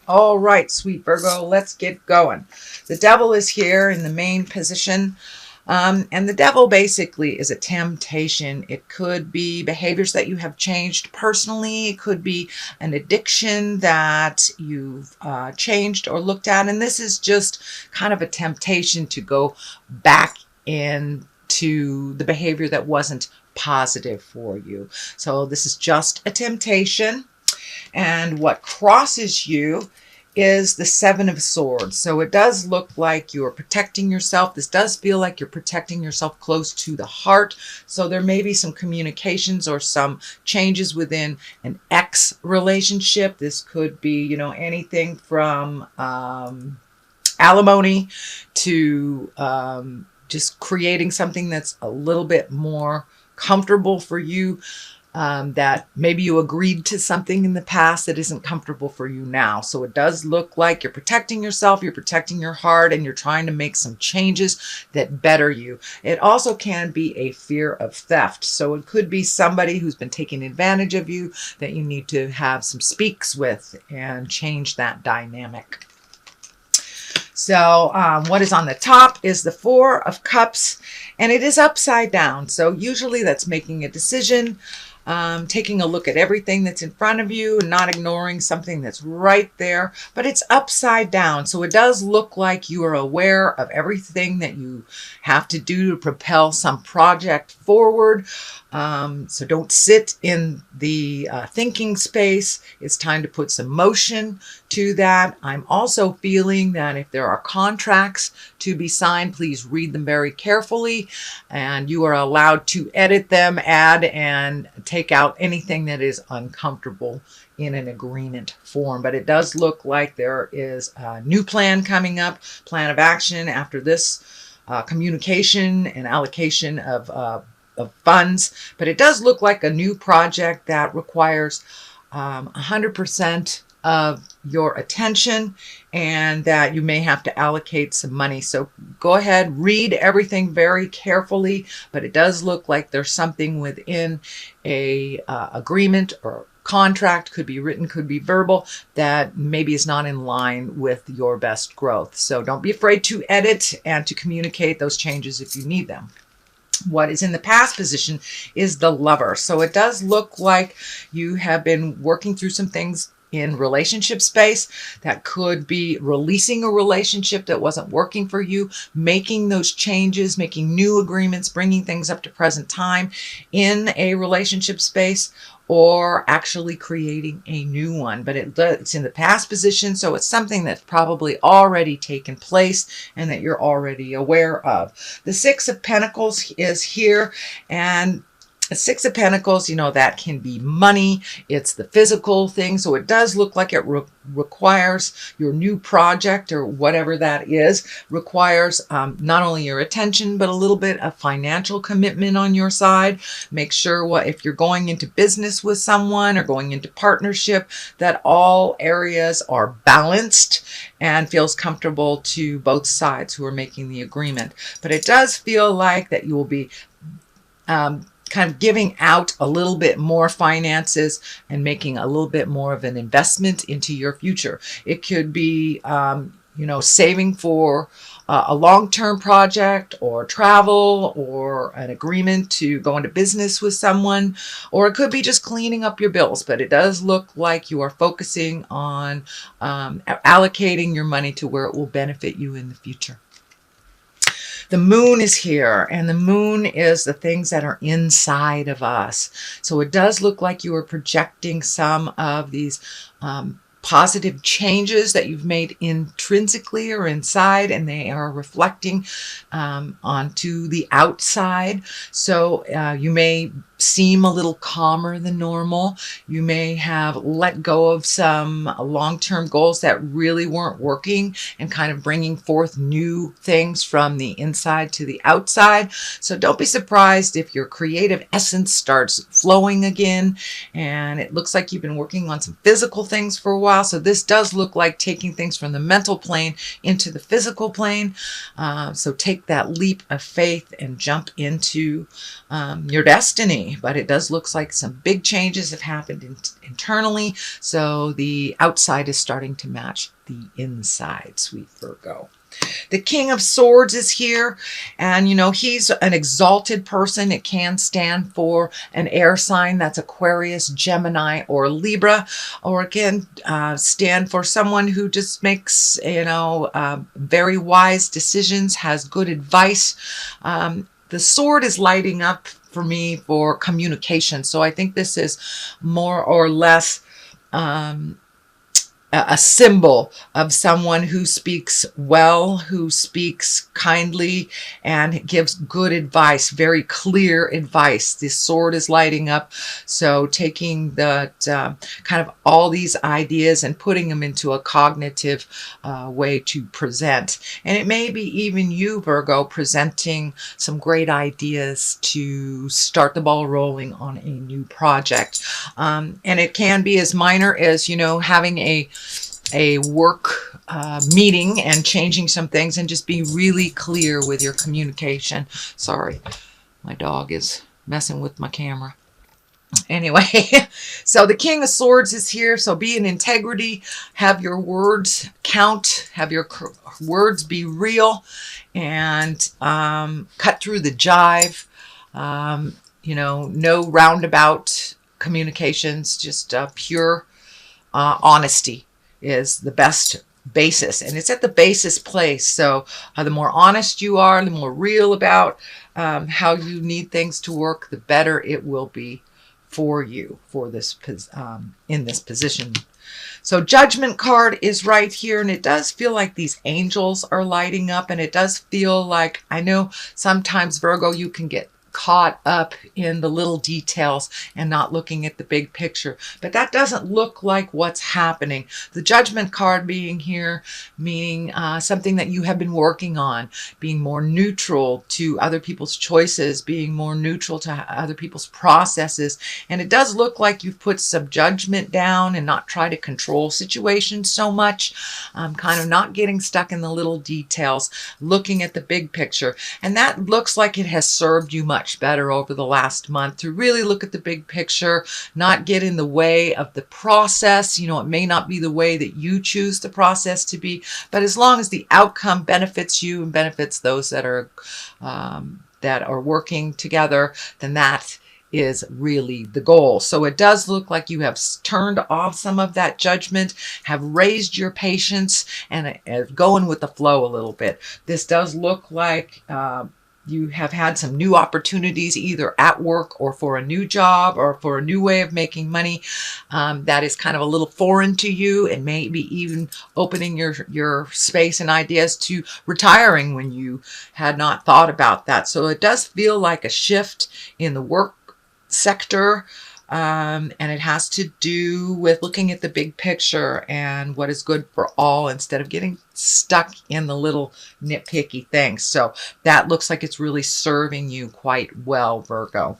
All right, sweet Virgo, let's get going. The devil is here in the main position. And the devil basically is a temptation. It could be behaviors that you have changed personally. It could be an addiction that you've changed or looked at. And this is just kind of a temptation to go back into the behavior that wasn't positive for you. So this is just a temptation. And what crosses you is the Seven of Swords. So it does look like you're protecting yourself. This does feel like you're protecting yourself close to the heart. So there may be some communications or some changes within an ex relationship. This could be, anything from alimony to just creating something that's a little bit more comfortable for you. That maybe you agreed to something in the past that isn't comfortable for you now. So it does look like you're protecting yourself, you're protecting your heart, and you're trying to make some changes that better you. It also can be a fear of theft. So it could be somebody who's been taking advantage of you that you need to have some speaks with and change that dynamic. So what is on the top is the Four of Cups, and it is upside down. So usually that's making a decision, taking a look at everything that's in front of you and not ignoring something that's right there, but it's upside down. So it does look like you are aware of everything that you have to do to propel some project forward. So don't sit in the thinking space. It's time to put some motion to that. I'm also feeling that if there are contracts to be signed, please read them very carefully, and you are allowed to edit them, add, and take out anything that is uncomfortable in an agreement form. But it does look like there is a new plan coming up, plan of action after this communication and allocation of funds. But it does look like a new project that requires 100% of your attention, and that you may have to allocate some money. So go ahead, read everything very carefully, but it does look like there's something within a agreement or contract, could be written, could be verbal, that maybe is not in line with your best growth. So don't be afraid to edit and to communicate those changes if you need them. What is in the past position is the Lover. So it does look like you have been working through some things in relationship space that could be releasing a relationship that wasn't working for you, making those changes, making new agreements, bringing things up to present time in a relationship space, or actually creating a new one. But it's in the past position, so it's something that's probably already taken place and that you're already aware of. The Six of Pentacles is here, and the Six of Pentacles, that can be money. It's the physical thing. So it does look like it requires your new project, or whatever that is, requires not only your attention, but a little bit of financial commitment on your side. Make sure if you're going into business with someone or going into partnership, that all areas are balanced and feels comfortable to both sides who are making the agreement. But it does feel like that you will be kind of giving out a little bit more finances and making a little bit more of an investment into your future. It could be, saving for a long-term project, or travel, or an agreement to go into business with someone, or it could be just cleaning up your bills. But it does look like you are focusing on allocating your money to where it will benefit you in the future. The Moon is here, and the Moon is the things that are inside of us. So it does look like you are projecting some of these positive changes that you've made intrinsically or inside, and they are reflecting onto the outside. So you may seem a little calmer than normal. You may have let go of some long-term goals that really weren't working, and kind of bringing forth new things from the inside to the outside. So don't be surprised if your creative essence starts flowing again. And it looks like you've been working on some physical things for a while. So this does look like taking things from the mental plane into the physical plane. So take that leap of faith and jump into your destiny. externally, but it does look like some big changes have happened internally. So the outside is starting to match the inside, sweet Virgo. The King of Swords is here, and you know, he's an exalted person. It can stand for an air sign, that's Aquarius, Gemini, or Libra, or it can stand for someone who just makes, you know, very wise decisions, has good advice. The sword is lighting up for me for communication, so I think this is more or less a symbol of someone who speaks well, who speaks kindly, and gives good advice, very clear advice. This sword is lighting up, so taking that kind of all these ideas and putting them into a cognitive way to present. And it may be even you, Virgo, presenting some great ideas to start the ball rolling on a new project. And it can be as minor as, you know, having a work meeting and changing some things, and just be really clear with your communication. Sorry, my dog is messing with my camera. Anyway, so the King of Swords is here, so be in integrity, have your words count, have your words be real, and cut through the jive. You know, no roundabout communications, just pure honesty is the best basis, and it's at the basis place. So the more honest you are, the more real about how you need things to work, the better it will be for you for this in this position. So Judgment card is right here, and it does feel like these angels are lighting up, and it does feel like, I know sometimes, Virgo, you can get caught up in the little details and not looking at the big picture, but that doesn't look like what's happening. The Judgment card being here, meaning something that you have been working on, being more neutral to other people's choices, being more neutral to other people's processes. And it does look like you've put some judgment down and not try to control situations so much, kind of not getting stuck in the little details, looking at the big picture. And that looks like it has served you much better over the last month, to really look at the big picture, not get in the way of the process. You know, it may not be the way that you choose the process to be, but as long as the outcome benefits you and benefits those that are working together, then that is really the goal. So it does look like you have turned off some of that judgment, have raised your patience, and going with the flow a little bit. This does look like you have had some new opportunities, either at work or for a new job or for a new way of making money that is kind of a little foreign to you, and maybe even opening your space and ideas to retiring when you had not thought about that. So it does feel like a shift in the work sector. And it has to do with looking at the big picture and what is good for all, instead of getting stuck in the little nitpicky things. So that looks like it's really serving you quite well, Virgo.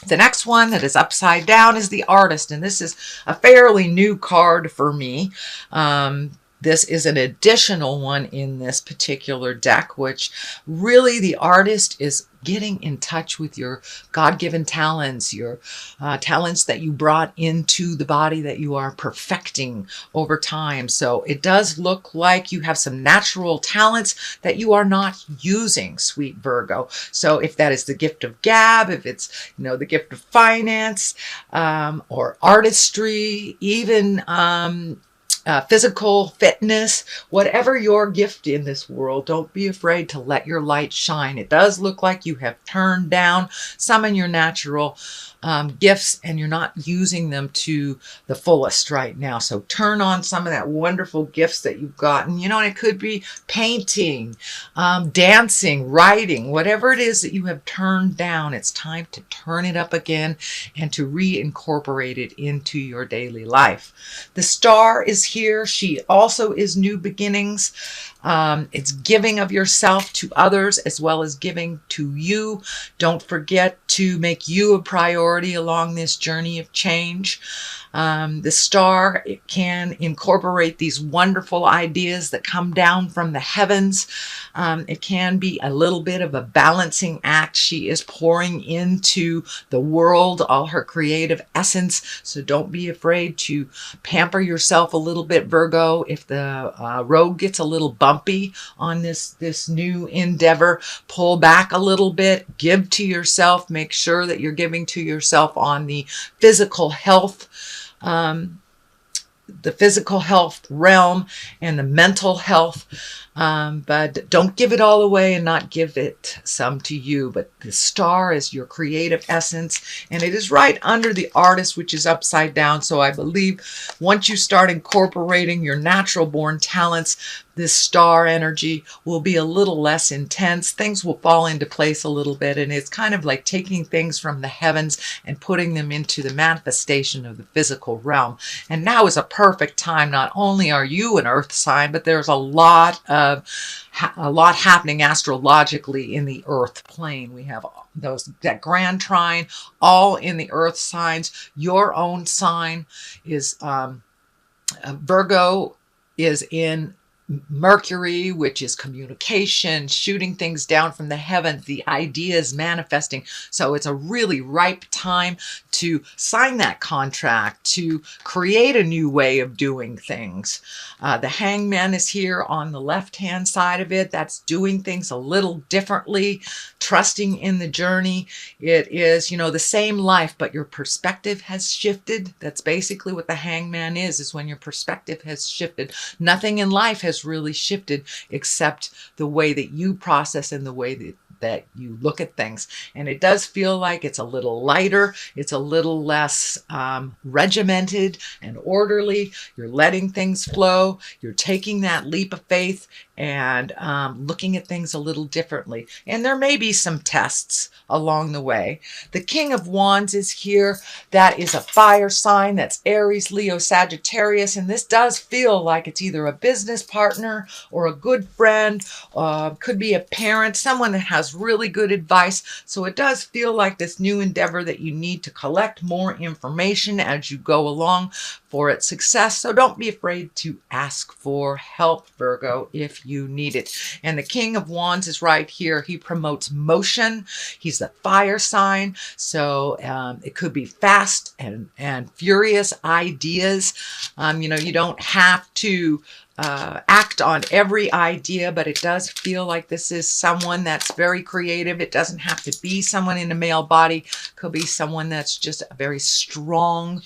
The next one that is upside down is the Artist, and this is a fairly new card for me. This is an additional one in this particular deck, which really the Artist is getting in touch with your God-given talents, your talents that you brought into the body that you are perfecting over time. So it does look like you have some natural talents that you are not using, sweet Virgo. So if that is the gift of gab, if it's, you know, the gift of finance, or artistry, even physical fitness, whatever your gift in this world, don't be afraid to let your light shine. It does look like you have turned down some of your natural gifts, and you're not using them to the fullest right now. So turn on some of that wonderful gifts that you've gotten. You know, and it could be painting, dancing, writing, whatever it is that you have turned down. It's time to turn it up again and to reincorporate it into your daily life. The Star is here. She also is new beginnings. It's giving of yourself to others as well as giving to you. Don't forget to make you a priority along this journey of change. The star, it can incorporate these wonderful ideas that come down from the heavens. It can be a little bit of a balancing act. She is pouring into the world all her creative essence. So don't be afraid to pamper yourself a little bit, Virgo. If the road gets a little bumpy on this new endeavor, pull back a little bit, give to yourself, make sure that you're giving to yourself on the physical health realm and the mental health. But don't give it all away and not give it some to you. But the star is your creative essence, and it is right under the artist, which is upside down. So I believe once you start incorporating your natural born talents, this star energy will be a little less intense. Things will fall into place a little bit, and it's kind of like taking things from the heavens and putting them into the manifestation of the physical realm. And now is a perfect time. Not only are you an earth sign, but there's a lot happening astrologically in the earth plane. We have that grand trine all in the earth signs. Your own sign is Virgo is in Mercury, which is communication, shooting things down from the heavens, the ideas manifesting. So it's a really ripe time to sign that contract, to create a new way of doing things. The hangman is here on the left-hand side of it. That's doing things a little differently, trusting in the journey. It is, the same life, but your perspective has shifted. That's basically what the hangman is when your perspective has shifted. Nothing in life has really shifted except the way that you process and the way that you look at things. And it does feel like it's a little lighter. It's a little less regimented and orderly. You're letting things flow. You're taking that leap of faith and looking at things a little differently. And there may be some tests along the way. The King of Wands is here. That is a fire sign. That's Aries, Leo, Sagittarius. And this does feel like it's either a business partner or a good friend, could be a parent, someone that has really good advice. So it does feel like this new endeavor that you need to collect more information as you go along for its success. So don't be afraid to ask for help, Virgo, if you need it. And the King of Wands is right here. He promotes motion. He's the fire sign. So it could be fast and furious ideas. You don't have to act on every idea, but it does feel like this is someone that's very creative. It doesn't have to be someone in a male body. It could be someone that's just a very strong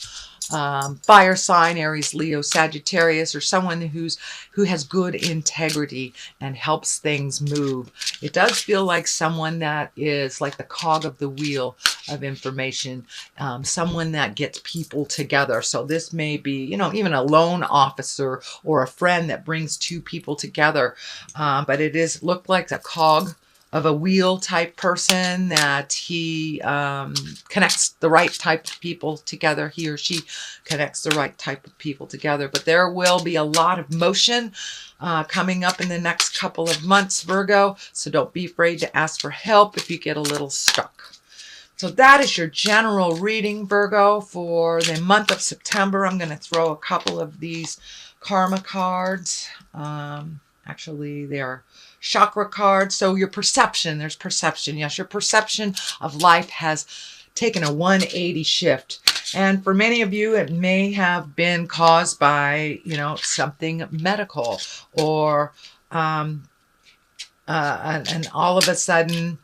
fire sign, Aries, Leo, Sagittarius, or someone who has good integrity and helps things move. It does feel like someone that is like the cog of the wheel of information, someone that gets people together. So this may be, even a loan officer or a friend that brings two people together. But it is looked like a cog of a wheel type person, that he connects the right type of people together. He or she connects the right type of people together. But there will be a lot of motion coming up in the next couple of months, Virgo. So don't be afraid to ask for help if you get a little stuck. So that is your general reading, Virgo, for the month of September. I'm going to throw a couple of these karma cards. Actually, they are chakra cards. So your perception, there's perception. Yes, your perception of life has taken a 180 shift. And for many of you, it may have been caused by, something medical, or and all of a sudden,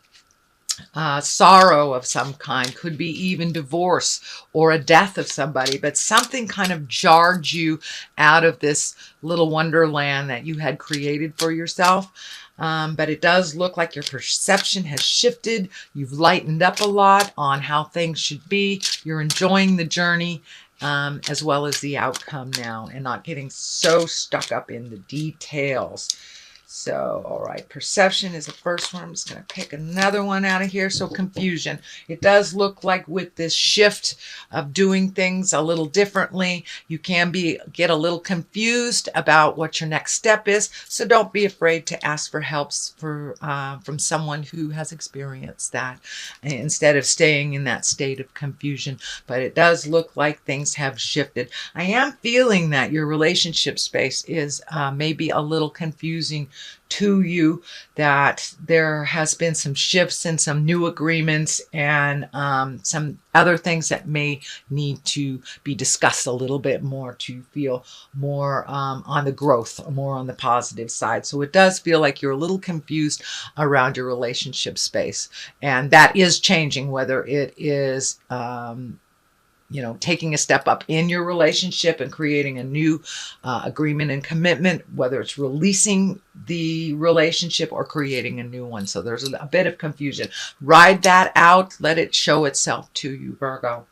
sorrow of some kind. Could be even divorce or a death of somebody, but something kind of jarred you out of this little wonderland that you had created for yourself. But it does look like your perception has shifted. You've lightened up a lot on how things should be. You're enjoying the journey as well as the outcome now, and not getting so stuck up in the details. So, all right, perception is the first one. I'm just going to pick another one out of here. So, confusion. It does look like with this shift of doing things a little differently, you can get a little confused about what your next step is. So, don't be afraid to ask for help from someone who has experienced that instead of staying in that state of confusion. But it does look like things have shifted. I am feeling that your relationship space is maybe a little confusing to you, that there has been some shifts and some new agreements and some other things that may need to be discussed a little bit more to feel more on the growth, more on the positive side. So it does feel like you're a little confused around your relationship space, and that is changing, whether it is taking a step up in your relationship and creating a new agreement and commitment, whether it's releasing the relationship or creating a new one. So there's a bit of confusion. Ride that out. Let it show itself to you, Virgo.